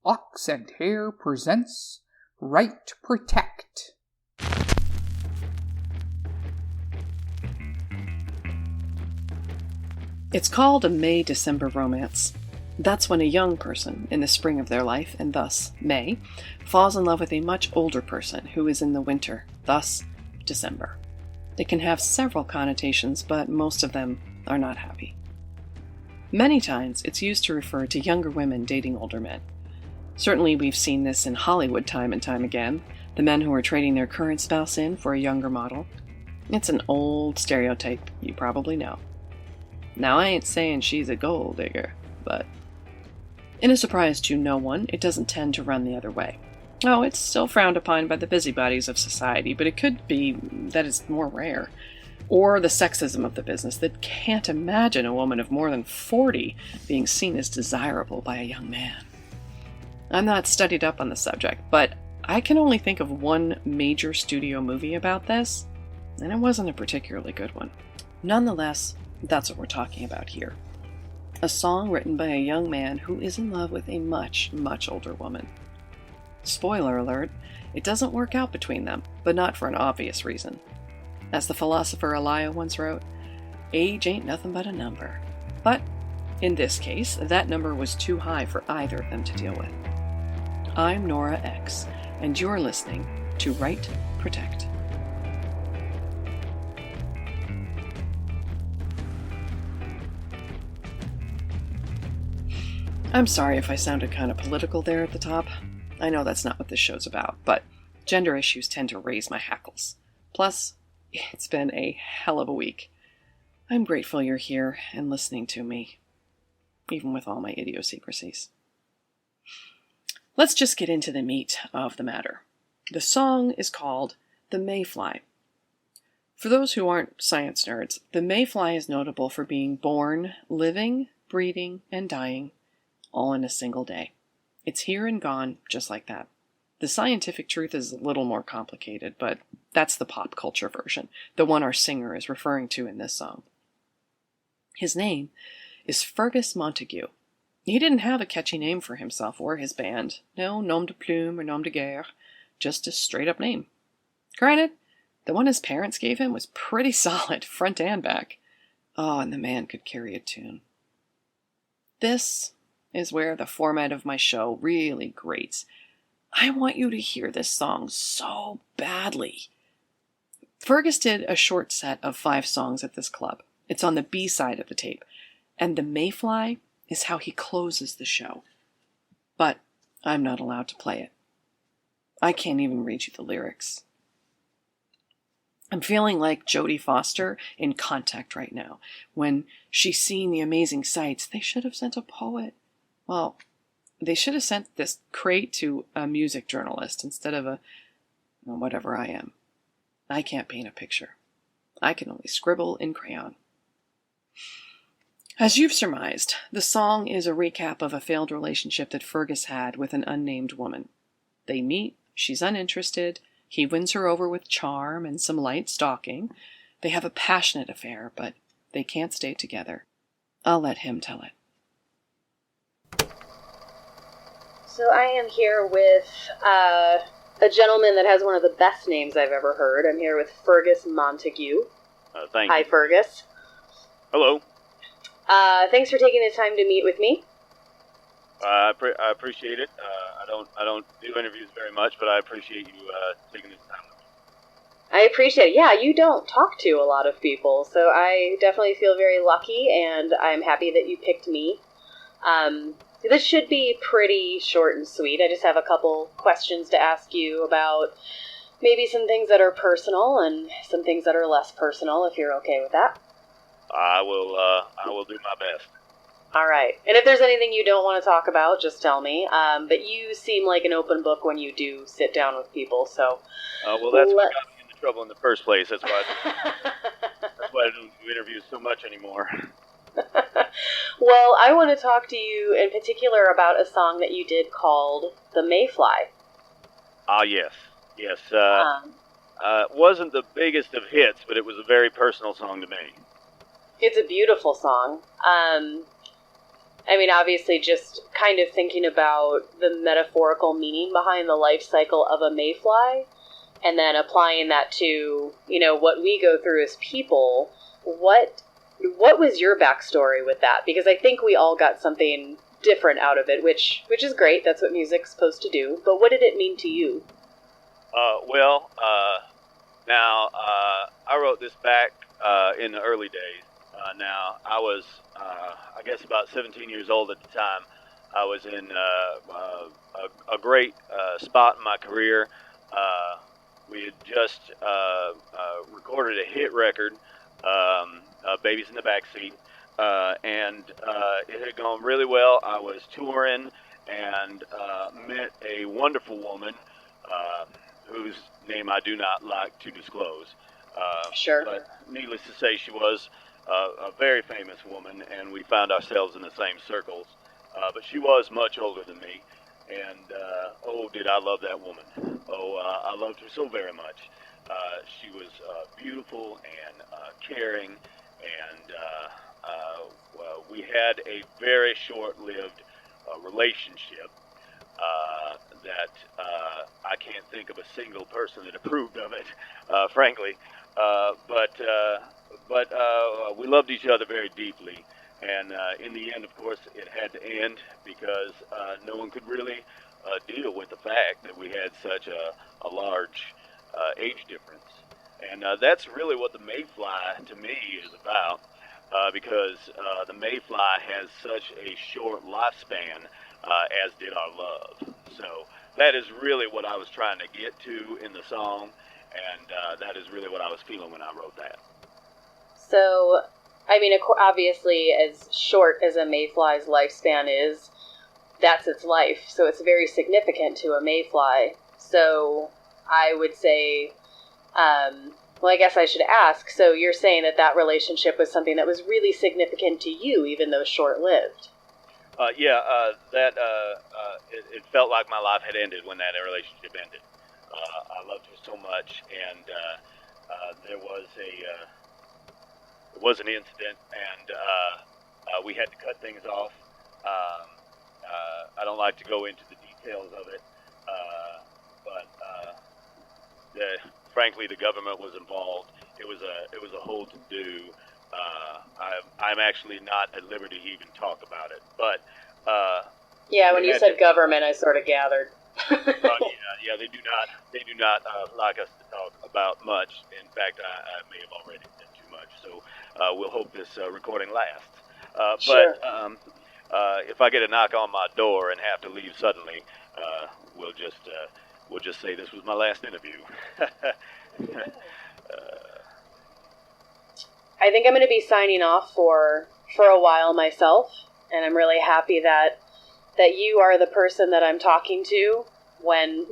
Ox and Hare presents Right to Protect. It's called a May-December romance. That's when a young person, in the spring of their life, and thus May, falls in love with a much older person who is in the winter, thus December. It can have several connotations, but most of them are not happy. Many times, it's used to refer to younger women dating older men. Certainly we've seen this in Hollywood time and time again, the men who are trading their current spouse in for a younger model. It's an old stereotype you probably know. Now, I ain't saying she's a gold digger, but in a surprise to no one, it doesn't tend to run the other way. Oh, it's still frowned upon by the busybodies of society, but it could be that it's more rare. Or the sexism of the business that can't imagine a woman of more than 40 being seen as desirable by a young man. I'm not studied up on the subject, but I can only think of one major studio movie about this, and it wasn't a particularly good one. Nonetheless, that's what we're talking about here. A song written by a young man who is in love with a much, much older woman. Spoiler alert, it doesn't work out between them, but not for an obvious reason. As the philosopher Elia once wrote, age ain't nothing but a number. But, in this case, that number was too high for either of them to deal with. I'm Nora X, and you're listening to Right Protect. I'm sorry if I sounded kind of political there at the top. I know that's not what this show's about, but gender issues tend to raise my hackles. Plus, it's been a hell of a week. I'm grateful you're here and listening to me, even with all my idiosyncrasies. Let's just get into the meat of the matter. The song is called The Mayfly. For those who aren't science nerds, the mayfly is notable for being born, living, breeding, and dying all in a single day. It's here and gone just like that. The scientific truth is a little more complicated, but that's the pop culture version, the one our singer is referring to in this song. His name is Fergus Montague. He didn't have a catchy name for himself or his band. No nom de plume or nom de guerre, just a straight-up name. Granted, the one his parents gave him was pretty solid, front and back. Oh, and the man could carry a tune. This is where the format of my show really grates. I want you to hear this song so badly. Fergus did a short set of 5 songs at this club. It's on the B side of the tape, and The Mayfly is how he closes the show. But I'm not allowed to play it. I can't even read you the lyrics. I'm feeling like Jodie Foster in Contact right now. When she's seeing the amazing sights, they should have sent a poet. Well, they should have sent this crate to a music journalist instead of whatever I am. I can't paint a picture. I can only scribble in crayon. As you've surmised, the song is a recap of a failed relationship that Fergus had with an unnamed woman. They meet, she's uninterested, he wins her over with charm and some light stalking. They have a passionate affair, but they can't stay together. I'll let him tell it. So I am here with a gentleman that has one of the best names I've ever heard. I'm here with Fergus Montague. Thank Hi, you. Fergus. Hello. Thanks for taking the time to meet with me. I appreciate it. I don't do interviews very much, but I appreciate you taking this time with me. I appreciate it. Yeah, you don't talk to a lot of people, so I definitely feel very lucky, and I'm happy that you picked me. This should be pretty short and sweet. I just have a couple questions to ask you about maybe some things that are personal and some things that are less personal, if you're okay with that. I will do my best. All right. And if there's anything you don't want to talk about, just tell me. But you seem like an open book when you do sit down with people, so... Well, that's what got me into trouble in the first place. That's why I don't do interviews so much anymore. Well, I want to talk to you in particular about a song that you did called The Mayfly. Yes. It wasn't the biggest of hits, but it was a very personal song to me. It's a beautiful song. I mean, obviously, just kind of thinking about the metaphorical meaning behind the life cycle of a mayfly, and then applying that to, what we go through as people. What was your backstory with that? Because I think we all got something different out of it, which is great. That's what music's supposed to do. But what did it mean to you? Now, I wrote this back in the early days. Now, I was, I guess, about 17 years old at the time. I was in a great spot in my career. We had just recorded a hit record, Babies in the Backseat, and it had gone really well. I was touring and met a wonderful woman whose name I do not like to disclose. Sure. But needless to say, she was a very famous woman, and we found ourselves in the same circles. But she was much older than me, and oh, did I love that woman. Oh, I loved her so very much. She was beautiful and caring, and well, we had a very short-lived relationship that I can't think of a single person that approved of it, frankly. But we loved each other very deeply. And in the end, of course, it had to end because no one could really deal with the fact that we had such a large age difference. And that's really what the mayfly, to me, is about, because the mayfly has such a short lifespan, as did our love. So that is really what I was trying to get to in the song, and that is really what I was feeling when I wrote that. So, I mean, obviously, as short as a mayfly's lifespan is, that's its life. So it's very significant to a mayfly. So I would say, well, I guess I should ask, so you're saying that relationship was something that was really significant to you, even though short-lived? It felt like my life had ended when that relationship ended. I loved her so much, and there was an incident, and we had to cut things off. I don't like to go into the details of it, but frankly, the government was involved. It was a whole to-do. I'm actually not at liberty to even talk about it, but yeah, when you said government, I sort of gathered. Yeah, they do not like us to talk about much. In fact, I may have already said too much. So we'll hope this recording lasts. Sure. But if I get a knock on my door and have to leave suddenly, we'll just say this was my last interview. I think I'm going to be signing off for a while myself, and I'm really happy that you are the person that I'm talking to when,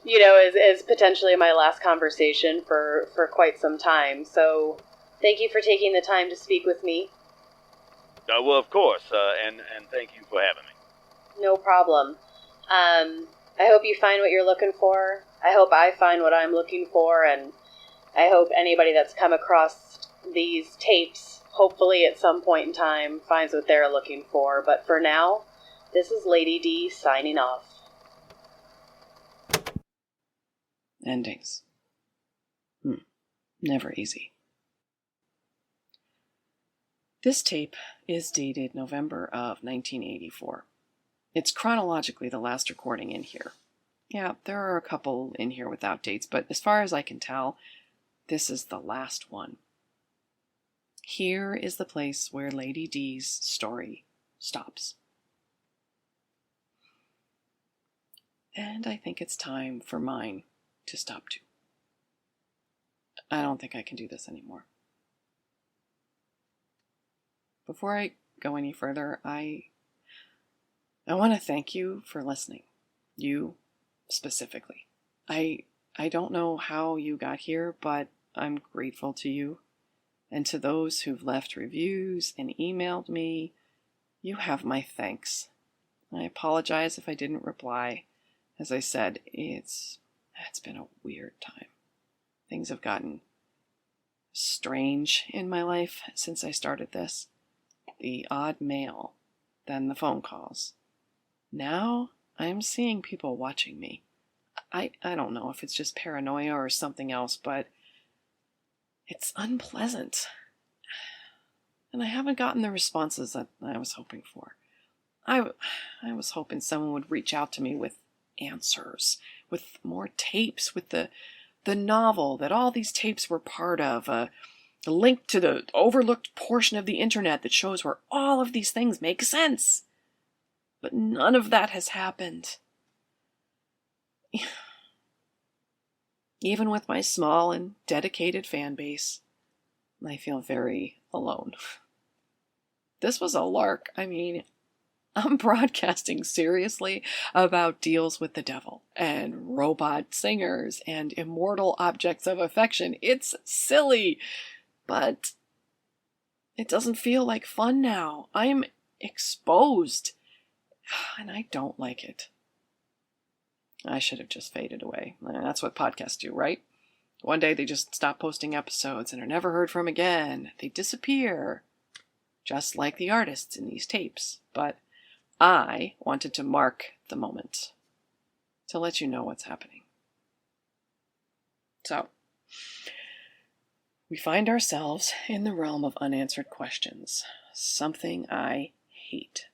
is potentially my last conversation for quite some time. So thank you for taking the time to speak with me. Well, of course, and thank you for having me. No problem. I hope you find what you're looking for. I hope I find what I'm looking for, and I hope anybody that's come across these tapes, hopefully at some point in time, finds what they're looking for. But for now, this is Lady D signing off. Endings. Never easy. This tape is dated November of 1984. It's chronologically the last recording in here. Yeah, there are a couple in here without dates, but as far as I can tell, this is the last one. Here is the place where Lady D's story stops. And I think it's time for mine to stop too. I don't think I can do this anymore. Before I go any further, I want to thank you for listening. You specifically. I don't know how you got here, but I'm grateful to you. And to those who've left reviews and emailed me, you have my thanks. I apologize if I didn't reply. As I said, it's been a weird time. Things have gotten strange in my life since I started this. The odd mail then the phone calls. Now I'm seeing people watching me. I don't know if it's just paranoia or something else, but it's unpleasant. And I haven't gotten the responses that I was hoping for. I was hoping someone would reach out to me with answers, with more tapes, with the novel that all these tapes were part of, a link to the overlooked portion of the internet that shows where all of these things make sense. But none of that has happened. Even with my small and dedicated fan base, I feel very alone. This was a lark. I mean, I'm broadcasting seriously about deals with the devil and robot singers and immortal objects of affection. It's silly, but it doesn't feel like fun now. I'm exposed, and I don't like it. I should have just faded away. That's what podcasts do, right? One day they just stop posting episodes and are never heard from again. They disappear, just like the artists in these tapes. But I wanted to mark the moment, to let you know what's happening. So, we find ourselves in the realm of unanswered questions, something I hate.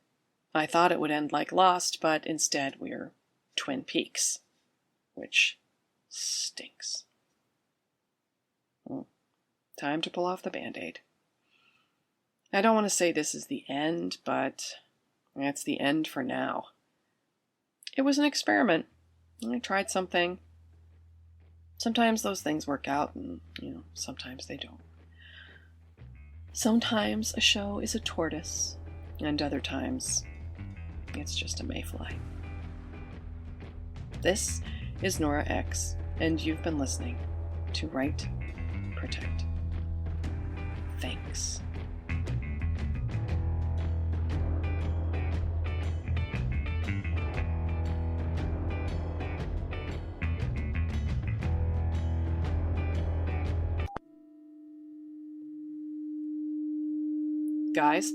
I thought it would end like Lost, but instead we're Twin Peaks, which stinks. Well, time to pull off the Band-Aid. I don't want to say this is the end, but it's the end for now. It was an experiment. I tried something. Sometimes those things work out, and, sometimes they don't. Sometimes a show is a tortoise, and other times it's just a mayfly. This is Nora X, and you've been listening to Write, Protect. Thanks. Guys,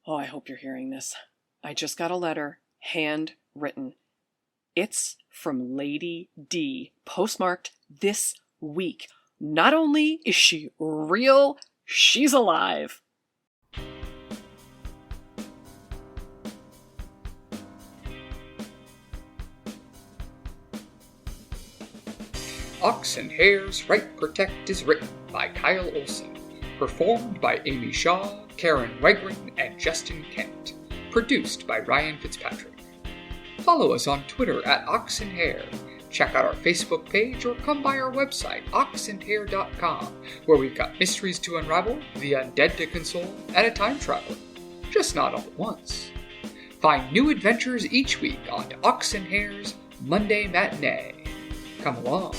I hope you're hearing this. I just got a letter, handwritten. It's from Lady D, postmarked this week. Not only is she real, she's alive. Ox and Hare's Write Protect is written by Kyle Olson. Performed by Amy Shaw, Karen Wegrin, and Justin Kent. Produced by Ryan Fitzpatrick. Follow us on Twitter at Ox and Hare. Check out our Facebook page or come by our website, oxandhare.com, where we've got mysteries to unravel, the undead to console, and a time traveler. Just not all at once. Find new adventures each week on Ox and Hare's Monday Matinee. Come along.